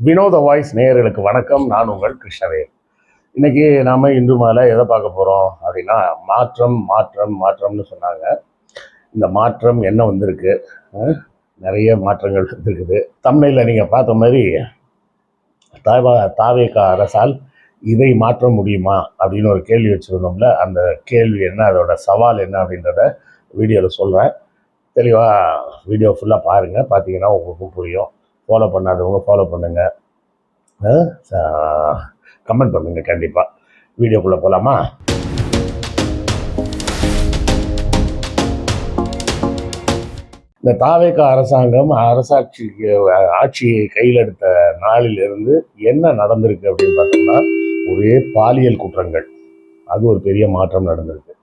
வினோத வாய்ஸ் நேயர்களுக்கு வணக்கம். நான் உங்கள் கிருஷ்ணவேல். இன்னைக்கு நாம இன்று மாலை எதை பார்க்க போறோம் அப்படின்னா, மாற்றம் மாற்றம் மாற்றம்னு சொன்னாங்க. இந்த மாற்றம் என்ன வந்திருக்கு? நிறைய மாற்றங்கள் வந்திருக்குது. தம்ப்நெயில்ல நீங்க பார்த்த மாதிரி தாவேகா அரசால் இதை மாற்ற முடியுமா அப்படின்னு ஒரு கேள்வி வச்சிருந்தோம்ல. அந்த கேள்வி என்ன, அதோட சவால் என்ன அப்படின்றத வீடியோவில் சொல்கிறேன். தெளிவாக வீடியோ ஃபுல்லாக பாருங்கள். பார்த்தீங்கன்னா உங்களுக்கும் புரியும். ஃபாலோ பண்ணாதவங்க ஃபாலோ பண்ணுங்கள், கமெண்ட் பண்ணுங்கள். கண்டிப்பாக வீடியோக்குள்ளே போகலாமா? இந்த தாவேகா அரசாங்கம் ஆட்சியை கையில் எடுத்த நாளிலிருந்து என்ன நடந்திருக்கு அப்படின்னு பார்த்தோம்னா, ஒரே பாலியல் குற்றங்கள். அது ஒரு பெரிய மாற்றம் நடந்திருக்கு.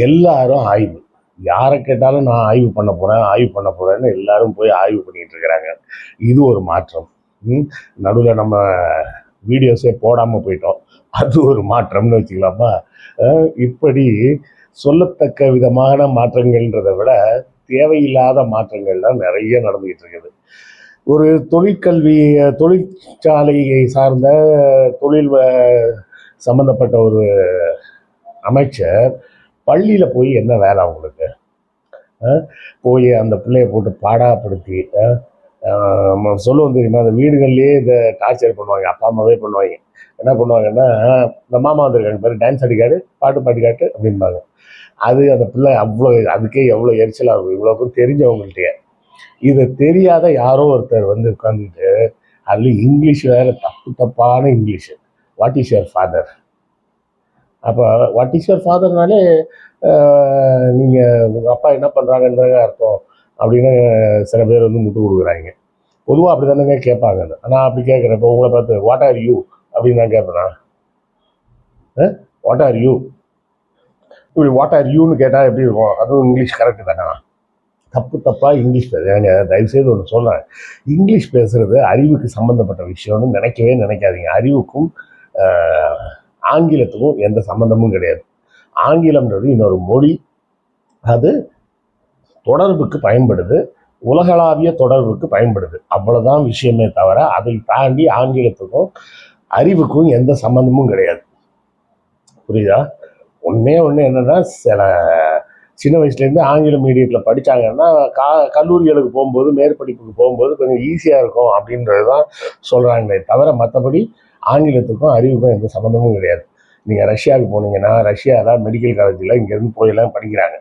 எல்லாரும் ஆய்வு, யாரை கேட்டாலும் நான் ஆய்வு பண்ண போகிறேன்னு எல்லாரும் போய் ஆய்வு பண்ணிட்டு இருக்கிறாங்க. இது ஒரு மாற்றம். நடுவில் நம்ம வீடியோஸே போடாமல் போயிட்டோம், அது ஒரு மாற்றம்னு வச்சுக்கலாமா? இப்படி சொல்லத்தக்க விதமான மாற்றங்கள்ன்றதை விட தேவையில்லாத மாற்றங்கள் தான் நிறைய நடந்துகிட்டு இருக்குது. ஒரு தொழிற்சாலையை சார்ந்த தொழில் சம்பந்தப்பட்ட ஒரு அமைச்சர் பள்ளியில் போய் என்ன வேலை அவங்களுக்கு? போய் அந்த பிள்ளையை போட்டு பாடாப்படுத்தி சொல்லுவோம் தெரியுமா? அந்த வீடுகள்லேயே இதை டார்ச்சர் பண்ணுவாங்க. அப்பா அம்மாவே பண்ணுவாங்க. என்ன பண்ணுவாங்கன்னா, இந்த மாமா வந்திருக்காங்க பேர், டான்ஸ் அடிக்காடு, பாட்டு காட்டு அப்படின்பாங்க. அது அந்த பிள்ளை அதுக்கே எவ்வளோ எரிச்சலாக இருக்கும். இவ்வளோக்கும் தெரிஞ்சவங்கள்ட்டே இதை தெரியாத யாரோ ஒருத்தர் வந்து உட்காந்துட்டு, அதுல இங்கிலீஷ் வேற தப்பான English. What is your father? அப்போ வாட் இஸ் யுவர் ஃபாதர்னாலே நீங்கள் உங்கள் அப்பா என்ன பண்ணுறாங்கன்றது அர்த்தம் அப்படின்னு சில பேர் வந்து முட்டு கொடுக்குறாங்க. பொதுவாக அப்படி தானேங்க கேட்பாங்க. ஆனால் அப்படி கேட்குறேன். இப்போ உங்களை பார்த்து வாட் ஆர் யூ அப்படின்னு நான் கேட்பேனா? வாட் ஆர் யூ, இப்படி வாட் ஆர் யூன்னு கேட்டால் எப்படி இருக்கும்? அதுவும் இங்கிலீஷ் கரெக்டு தானே? தப்பாக இங்கிலீஷ் பேசுகிறாங்க. தயவுசெய்து ஒன்று சொல்கிறேன், இங்கிலீஷ் பேசுகிறது அறிவுக்கு சம்மந்தப்பட்ட விஷயம்னு நினைக்காதீங்க. அறிவுக்கும் ஆங்கிலத்துக்கும் எந்த சம்மந்தமும் கிடையாது. ஆங்கிலம்ன்றது இன்னொரு மொழி, அது தொடர்புக்கு பயன்படுது, உலகளாவிய தொடர்புக்கு பயன்படுது, அவ்வளோதான் விஷயமே தவிர அதை தாண்டி ஆங்கிலத்துக்கும் அறிவுக்கும் எந்த சம்மந்தமும் கிடையாது. புரியுதா? ஒன்று என்னன்னா, சில சின்ன வயசுலேருந்து ஆங்கில மீடியத்தில் படித்தாங்கன்னா கல்லூரிகளுக்கு போகும்போது, மேற்படிப்புக்கு போகும்போது கொஞ்சம் ஈஸியாக இருக்கும் அப்படின்றது தான் சொல்கிறாங்களே தவிர, மற்றபடி ஆங்கிலத்துக்கும் அறிவுக்கும் எந்த சம்மந்தமும் கிடையாது. நீங்கள் ரஷ்யாவுக்கு போனீங்கன்னா, ரஷ்யாவில் மெடிக்கல் காலேஜில் இங்கேருந்து போயெல்லாம் படிக்கிறாங்க.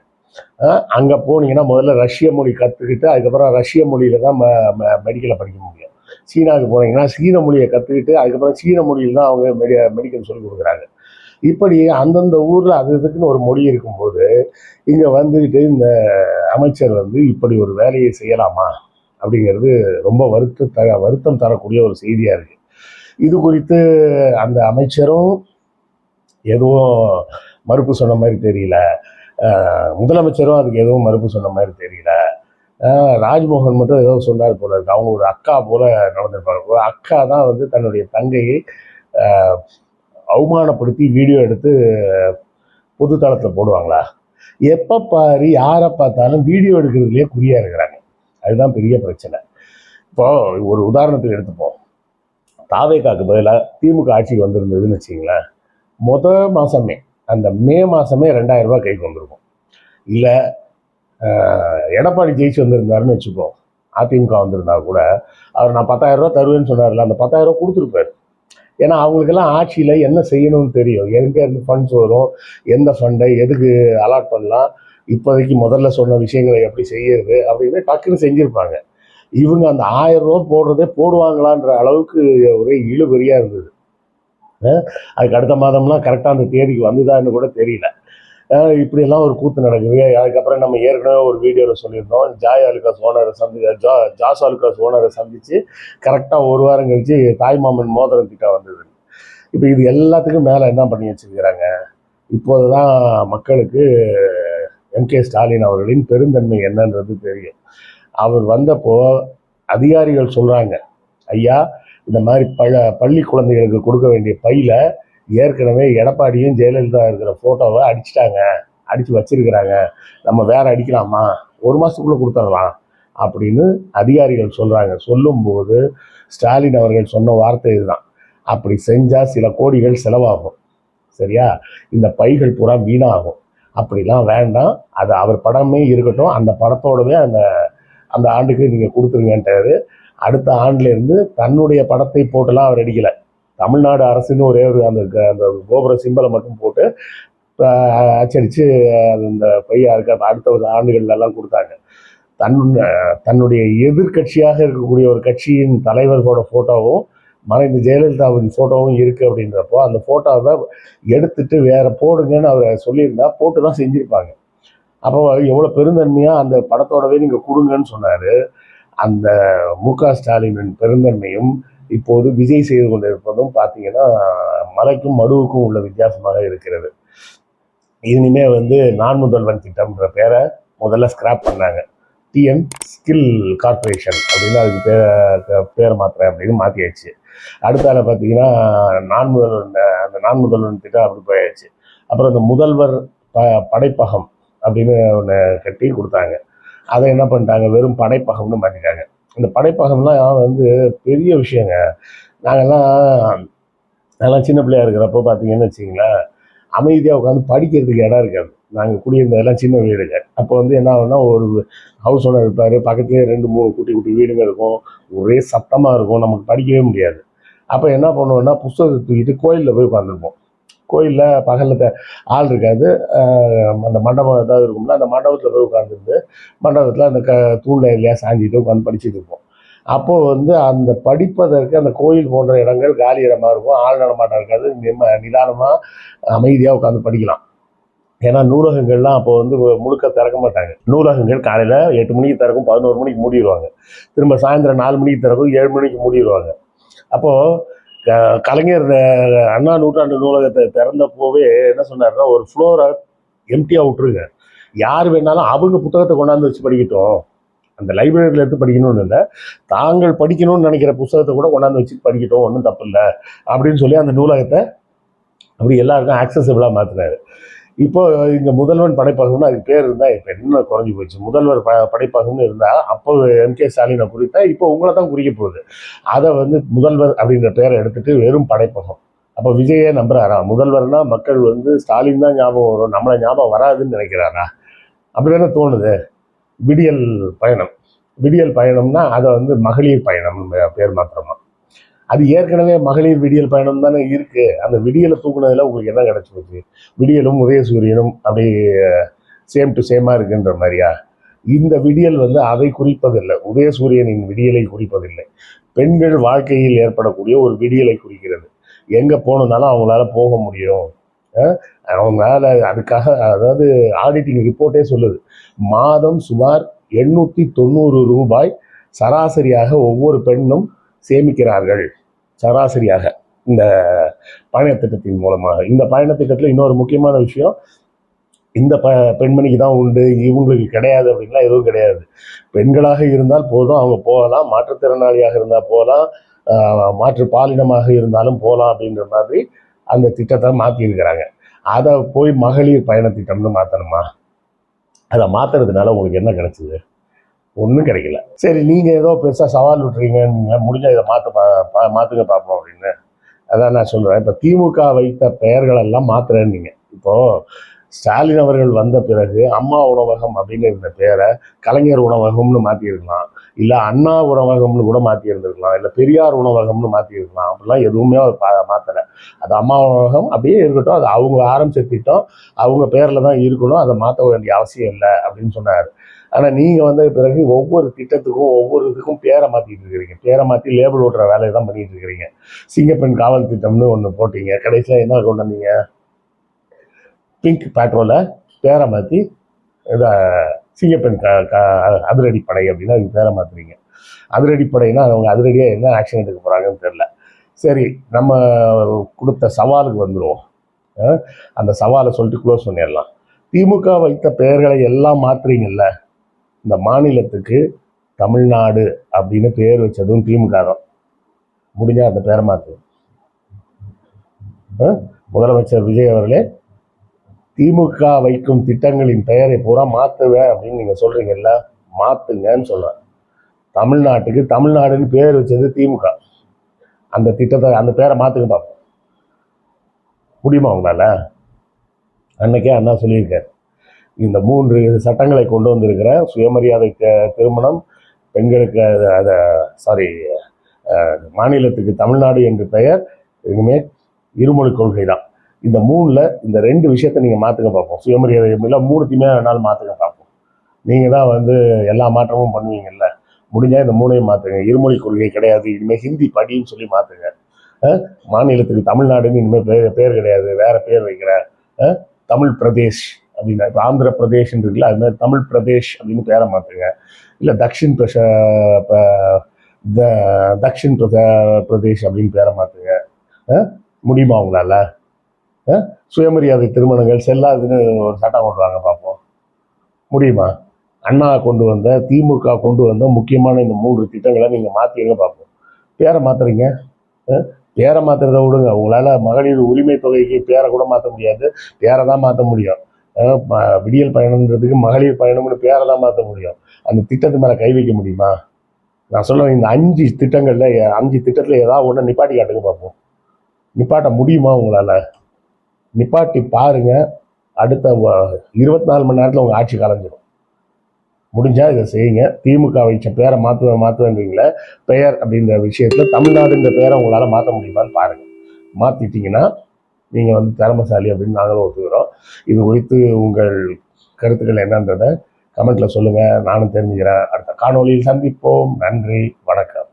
அங்கே போனீங்கன்னா முதல்ல ரஷ்ய மொழி கற்றுக்கிட்டு அதுக்கப்புறம் ரஷ்ய மொழியில் தான் மெடிக்கலை படிக்க முடியும். சீனாவுக்கு போனீங்கன்னா சீன மொழியை கற்றுக்கிட்டு அதுக்கப்புறம் சீன மொழியில் தான் அவங்க மெடிக்கல் சொல்லிக் கொடுக்குறாங்க. இப்படி அந்தந்த ஊரில் அதுக்குன்னு ஒரு மொழி இருக்கும்போது இங்கே வந்துக்கிட்டு இந்த அமைச்சர் வந்து இப்படி ஒரு வேலையை செய்யலாமா அப்படிங்கிறது ரொம்ப வருத்தம் தரக்கூடிய ஒரு செய்தியாக இருக்குது. இது குறித்து அந்த அமைச்சரும் எதுவும் மறுப்பு சொன்ன மாதிரி தெரியல, முதலமைச்சரும் அதுக்கு எதுவும் மறுப்பு சொன்ன மாதிரி தெரியல. ராஜ்மோகன் மட்டும் ஏதோ சொன்னார் போல இருக்கு. அவங்க ஒரு அக்கா போல நடந்திருப்பாங்க. ஒரு அக்கா தான் வந்து தன்னுடைய தங்கையை அவமானப்படுத்தி வீடியோ எடுத்து பொது தளத்தில் போடுவாங்களா? எப்போ பாரு யாரை பார்த்தாலும் வீடியோ எடுக்கிறதுலேயே குறியா இருக்கிறாங்க. அதுதான் பெரிய பிரச்சனை. இப்போ ஒரு உதாரணத்துக்கு எடுத்துப்போம். தாவேகாக்கு பதிலாக திமுக ஆட்சிக்கு வந்திருந்ததுன்னு வச்சிங்களேன், மாதமே அந்த மே மாதமே 2000 ரூபாய் கைக்கு வந்திருக்கும். இல்லை எடப்பாடி ஜெயிச்சு வந்திருந்தாருன்னு வச்சுப்போம், அதிமுக வந்திருந்தா கூட அவர் நான் 10,000 ரூபா தருவேன்னு சொன்னார்ல, அந்த 10,000 ரூபா கொடுத்துருப்பாரு. ஏன்னா அவங்களுக்கெல்லாம் ஆட்சியில் என்ன செய்யணும்னு தெரியும். எங்கேருந்து ஃபண்ட்ஸ் வரும், எந்த ஃபண்டை எதுக்கு அலாட் பண்ணலாம், இப்போதைக்கு முதல்ல சொன்ன விஷயங்களை எப்படி செய்யறது அப்படின்னு டக்குன்னு செஞ்சுருப்பாங்க. இவங்க அந்த 1000 ரூபா போடுறதே போடுவாங்களான்ற அளவுக்கு ஒரே இழுபறியாக இருந்தது. அதுக்கு அடுத்த மாதம்லாம் கரெக்டாக அந்த தேதிக்கு வந்துதான்னு கூட தெரியல. இப்படியெல்லாம் ஒரு கூத்து நடக்குது. அதுக்கப்புறம் நம்ம ஏற்கனவே ஒரு வீடியோவில் சொல்லியிருந்தோம், ஜாஸ் ஆலுகாஸ் ஓனரை சந்தித்து கரெக்டாக ஒரு வாரம் கழித்து தாய்மாமன் மோதிரம் திட்டம் வந்தது. இப்போ இது எல்லாத்துக்கும் மேலே என்ன பண்ணி வச்சுருக்கிறாங்க? இப்போது தான் மக்களுக்கு MK ஸ்டாலின் அவர்களின் பெருந்தன்மை என்னன்றது தெரியும். அவர் வந்தப்போ அதிகாரிகள் சொல்கிறாங்க, ஐயா இந்த மாதிரி பள்ளி குழந்தைகளுக்கு கொடுக்க வேண்டிய பையில ஏற்கனவே எடப்பாடியும் ஜெயலலிதா இருக்கிற ஃபோட்டோவை அடிச்சு வச்சிருக்கிறாங்க, நம்ம வேற அடிக்கலாமா, 1 மாதத்துக்குள்ளே கொடுத்துடலாம், அப்படின்னு அதிகாரிகள் சொல்கிறாங்க. சொல்லும்போது ஸ்டாலின் அவர்கள் சொன்ன வார்த்தை இதுதான், அப்படி செஞ்சால் சில கோடிகள் செலவாகும், சரியா, இந்த பைகள் பூரா வீணாகும், அப்படிலாம் வேண்டாம், அது அவர் படமே இருக்கட்டும், அந்த படத்தோடவே அந்த அந்த ஆண்டுக்கு நீங்கள் கொடுத்துருங்கன்ட்டாரு. அடுத்த ஆண்டுலேருந்து தன்னுடைய படத்தை போட்டுலாம் அவர் அடிக்கலை. தமிழ்நாடு அரசுன்னு ஒரே ஒரு அந்த அந்த கோபுர சிம்பலை மட்டும் போட்டு அச்சடித்து அந்த பையாருக்கு அடுத்த ஒரு ஆண்டுகள்லாம் கொடுத்தாங்க. தன்னுடைய எதிர்கட்சியாக இருக்கக்கூடிய ஒரு கட்சியின் தலைவர்களோட ஃபோட்டோவும் மறைந்த ஜெயலலிதாவின் ஃபோட்டோவும் இருக்குது அப்படின்றப்போ அந்த ஃபோட்டோவை எடுத்துட்டு வேற போடுங்கன்னு அவர் சொல்லியிருந்தா போட்டு தான் செஞ்சுருப்பாங்க. அப்போ எவ்வளோ பெருந்தன்மையாக அந்த படத்தோடவே நீங்கள் கொடுங்கன்னு சொன்னார். அந்த மு.க. ஸ்டாலினின் பெருந்தன்மையும் இப்போது விஜய் செய்து கொண்டிருப்பதும் பார்த்தீங்கன்னா மலைக்கும் மடுவுக்கும் உள்ள வித்தியாசமாக இருக்கிறது. இனிமே நான் முதல்வன் திட்டம்ன்ற பேரை முதல்ல ஸ்கிராப் பண்ணாங்க. டிஎன் ஸ்கில் கார்பரேஷன் அப்படின்னு அதுக்கு பேரை மாத்திரேன் அப்படின்னு மாற்றியாச்சு. அடுத்தால பார்த்தீங்கன்னா அந்த முதல்வன் திட்டம் அப்படி போயாச்சு. அப்புறம் இந்த முதல்வர் படைப்பகம் அப்படின்னு ஒன்று கட்டி கொடுத்தாங்க. அதை என்ன பண்ணிட்டாங்க, வெறும் படைப்பகம்னு மாற்றிட்டாங்க. இந்த படைப்பகம்லாம் பெரிய விஷயங்க. நாங்கள்லாம் சின்ன பிள்ளையா இருக்கிறப்போ பார்த்தீங்கன்னு வச்சிங்களேன், அமைதியாக உட்காந்து படிக்கிறதுக்கு இடம் இருக்காது. நாங்கள் குடியிருந்ததெல்லாம் சின்ன வீடுங்க. அப்போ என்ன ஆகுனா, ஒரு ஹவுஸ் ஓனர் இருப்பார், பக்கத்துலேயே 2-3 குட்டி குட்டி வீடுங்க இருக்கும், ஒரே சத்தமாக இருக்கும், நமக்கு படிக்கவே முடியாது. அப்போ என்ன பண்ணுவோம்னா, புத்தகத்தை தூக்கிட்டு கோயிலில் போய் உட்காந்துருப்போம். கோயிலில் பகலில் ஆள் இருக்காது, அந்த மண்டபம் ஏதாவது இருக்கும்னா அந்த மண்டபத்தில் போய் உட்காந்துருந்து மண்டபத்தில் அந்த தூண்டில் இல்லையா சாஞ்சிட்டு உட்காந்து படிச்சுட்டு இருப்போம். அப்போது அந்த படிப்பதற்கு அந்த கோயில் போன்ற இடங்கள் காலி இடமாக இருக்கும், ஆள் நடமாட்டம் இருக்காது, நிதானமாக அமைதியாக உட்காந்து படிக்கலாம். ஏன்னா நூலகங்கள்லாம் அப்போ முழுக்க திறக்க மாட்டாங்க. நூலகங்கள் காலையில் 8 மணிக்கு திறக்கும், 11 மணிக்கு மூடிடுவாங்க, திரும்ப சாயந்தரம் 4 மணிக்கு திறக்கும், 7 மணிக்கு மூடிடுவாங்க. அப்போது கலைஞர் அண்ணா நூற்றாண்டு நூலகத்தை திறந்தப்போவே என்ன சொன்னார்னா, ஒரு ஃப்ளோரை எம்டியாக விட்டுருங்க, யார் வேணாலும் அவங்க புத்தகத்தை கொண்டாந்து வச்சு படிக்கட்டும், அந்த லைப்ரரியில் எடுத்து படிக்கணும்னு இல்லை, தாங்கள் படிக்கணும்னு நினைக்கிற புத்தகத்தை கூட கொண்டாந்து வச்சு படிக்கட்டும், ஒன்றும் தப்பு இல்லை அப்படின்னு சொல்லி அந்த நூலகத்தை அப்படி எல்லாருக்கும் ஆக்சசிபிளாக மாற்றினார். இப்போ இங்கே முதல்வன் படைப்பகம்னு அதுக்கு பேர் இருந்தால் இப்போ என்ன குறைஞ்சி போச்சு. முதல்வர் படைப்பகம்னு இருந்தால் அப்போ எம்.கே. ஸ்டாலினை குறித்தா இப்போ உங்களை தான் குறிக்க போகுது. அதை முதல்வர் அப்படின்ற பேரை எடுத்துட்டு வெறும் படைப்பகம். அப்போ விஜயே நம்புறாரா, முதல்வர்னா மக்கள் ஸ்டாலின் தான் ஞாபகம் வரும், நம்மளை ஞாபகம் வராதுன்னு நினைக்கிறாரா? அப்படி தானே தோணுது. விடியல் பயணம், விடியல் பயணம்னா அதை மகளிர் பயணம் பேர் மாத்திரமா. அது ஏற்கனவே மகளிர் விடியல் பயணம் தானே இருக்கு. அந்த விடியலை தூக்குனதுல உங்களுக்கு என்ன கிடைச்சி போச்சு? விடியலும் உதயசூரியனும் அப்படி சேம் டு சேமா இருக்குன்ற மாதிரியா? இந்த விடியல் அதை குறிப்பதில்லை, உதயசூரியனின் விடியலை குறிப்பதில்லை, பெண்கள் வாழ்க்கையில் ஏற்படக்கூடிய ஒரு விடியலை குறிக்கிறது. எங்க போகணுன்னாலும் அவங்களால போக முடியும், அவங்களால. அதுக்காக அதாவது ஆடிட்டிங் ரிப்போர்ட்டே சொல்லுது, மாதம் சுமார் 890 ரூபாய் சராசரியாக ஒவ்வொரு பெண்ணும் சேமிக்கிறார்கள், சராசரியாக இந்த பயண திட்டத்தின் மூலமாக. இந்த பயண திட்டத்தில் இன்னொரு முக்கியமான விஷயம், இந்த பெண்மணிக்கு தான் உண்டு, இவங்களுக்கு கிடையாது அப்படின்லாம் எதுவும் கிடையாது. பெண்களாக இருந்தால் போதும், அவங்க போகலாம், மாற்றுத்திறனாளியாக இருந்தால் போகலாம், மாற்று பாலினமாக இருந்தாலும் போகலாம் அப்படின்ற மாதிரி அந்த திட்டத்தை மாற்றிருக்கிறாங்க. அதை போய் மகளிர் பயண திட்டம்னு மாற்றணுமா? அதை மாற்றுறதுனால உங்களுக்கு என்ன கிடைச்சிது? ஒன்றும் கிடைக்கல. சரி, நீங்கள் ஏதோ பெருசாக சவால் விட்டுறீங்க, நீங்கள் முடிஞ்சால் இதை மாற்றுங்க பார்ப்போம் அப்படின்னு. அதான் நான் சொல்கிறேன், இப்போ திமுக வைத்த பெயர்களெல்லாம் மாற்றுறேன்னீங்க. இப்போது ஸ்டாலின் அவர்கள் வந்த பிறகு அம்மா உணவகம் அப்படின்னு இருந்த பேரை கலைஞர் உணவகம்னு மாற்றிருக்கலாம், இல்லை அண்ணா உணவகம்னு கூட மாற்றியிருந்துருக்கலாம், இல்லை பெரியார் உணவகம்னு மாற்றிருக்கலாம். அப்படிலாம் எதுவுமே அவர் மாற்றலை. அது அம்மா உணவகம் அப்படியே இருக்கட்டும், அது அவங்க ஆரம்பிச்ச திட்டம், அவங்க பேரில் தான் இருக்கணும், அதை மாற்ற வேண்டிய அவசியம் இல்லை அப்படின்னு சொன்னார். ஆனால் நீங்கள் வந்த பிறகு ஒவ்வொரு திட்டத்துக்கும் ஒவ்வொரு இதுக்கும் பேரை மாற்றிட்டு இருக்கிறீங்க, பேரை மாற்றி லேபிள் ஓட்டுற வேலையை தான் பண்ணிட்டு இருக்கிறீங்க. சிங்கப்பெண் காவல் திட்டம்னு ஒன்று போட்டீங்க, கடைசியில் என்ன கொண்டு வந்தீங்க? பிங்க் பேட்ரோலை பேரை மாற்றி இதை சிங்கப்பெண் அதிரடிப்படை அப்படின்னா அதுக்கு பேரை மாற்றுறீங்க. அதிரடிப்படைன்னா அவங்க அதிரடியாக என்ன ஆக்ஷன் எடுக்க போகிறாங்கன்னு தெரில. சரி, நம்ம கொடுத்த சவாலுக்கு வந்துடுவோம். அந்த சவாலை சொல்லிட்டு க்ளோஸ் பண்ணிடலாம். திமுக வைத்த பெயர்களை எல்லாம் மாற்றுறீங்கல்ல, இந்த மாநிலத்துக்கு தமிழ்நாடு அப்படின்னு பேர் வச்சதும் திமுக தான். முடிஞ்சால் அந்த பேரை மாற்று. முதலமைச்சர் விஜய் அவர்களே, திமுக வைக்கும் திட்டங்களின் பெயரை பூரா மாற்றுவேன் அப்படின்னு நீங்கள் சொல்கிறீங்கல்ல, மாற்றுங்கன்னு சொல்கிறேன். தமிழ்நாட்டுக்கு தமிழ்நாடுன்னு பேர் வச்சது திமுக. அந்த திட்டத்தை அந்த பேரை மாற்றுக்க பார்ப்போம். முடியுமா உங்களால்? அன்னைக்கே அண்ணா சொல்லியிருக்காரு, இந்த 3 சட்டங்களை கொண்டு வந்திருக்கிற சுயமரியாதை திருமணம், பெண்களுக்கு அதை சாரி மாநிலத்துக்கு தமிழ்நாடு என்று பெயர், இனிமேல் இருமொழி கொள்கை தான். இந்த 3ல் இந்த 2 விஷயத்தை நீங்கள் மாற்றுக்க பார்ப்போம். சுயமரியாதை இல்லை 3த்தையுமே வேணாலும் மாற்றுக்க பார்ப்போம். நீங்கள் தான் வந்து எல்லா மாற்றமும் பண்ணுவீங்கல்ல, முடிஞ்சால் இந்த 3ஐயும் மாற்றுங்க. இருமொழி கொள்கை கிடையாது, இனிமேல் ஹிந்தி படின்னு சொல்லி மாற்றுங்க. மாநிலத்துக்கு தமிழ்நாடுன்னு இனிமேல் பேர் கிடையாது, வேற பேர் வைக்கிற தமிழ் பிரதேஷ் அப்படின்னா, இப்போ ஆந்திர பிரதேஷ் இருக்குல்ல, அது மாதிரி தமிழ் பிரதேஷ் அப்படின்னு பேரை மாற்றுங்க. இல்லை தக்ஷின் பிரதேஷ் அப்படின்னு பேரை மாற்றுங்க. முடியுமா உங்களால்? சுயமரியாதை திருமணங்கள் செல்லாதுன்னு ஒரு சட்டம் கொண்டு வாங்க பார்ப்போம். முடியுமா? அண்ணா கொண்டு வந்த, திமுக கொண்டு வந்த முக்கியமான இந்த 3 திட்டங்களை நீங்கள் மாற்றிங்க பார்ப்போம். பேரை மாற்றுறீங்க. பேரை மாற்றுறத விடுங்க, உங்களால் மகளிர் உரிமை தொகைக்கு பேரை கூட மாற்ற முடியாது, பேரை தான் மாற்ற முடியும். விடியல் பயணம்ன்றதுக்கு மகளிர் பயணம்னு பேரை தான் மாற்ற முடியும். அந்த திட்டத்து மேலே கை வைக்க முடியுமா? நான் சொல்லுவேன், இந்த 5 திட்டங்களில் 5 திட்டத்தில் ஏதாவது ஒன்று நிப்பாட்டி காட்டுங்க பார்ப்போம். நிப்பாட்ட முடியுமா உங்களால்? நிப்பாட்டி பாருங்க, அடுத்த 24 மணி நேரத்தில் உங்கள் ஆட்சி கலைஞ்சிடும். முடிஞ்சால் இதை செய்யுங்க. திமுக வச்ச பேரை மாற்றுவேன்றீங்களே, பெயர் அப்படின்ற விஷயத்தில் தமிழ்நாடுன்ற பேரை உங்களால் மாற்ற முடியுமான்னு பாருங்கள். மாற்றிட்டீங்கன்னா நீங்கள் வந்து திறமைசாலி அப்படின்னு நாங்களும் ஒத்துக்கிறோம். இது குறித்து உங்கள் கருத்துக்கள் என்னன்றதை கமெண்ட்டில் சொல்லுங்கள், நானும் தெரிஞ்சுக்கிறேன். அடுத்த காணொளியில் சந்திப்போம். நன்றி, வணக்கம்.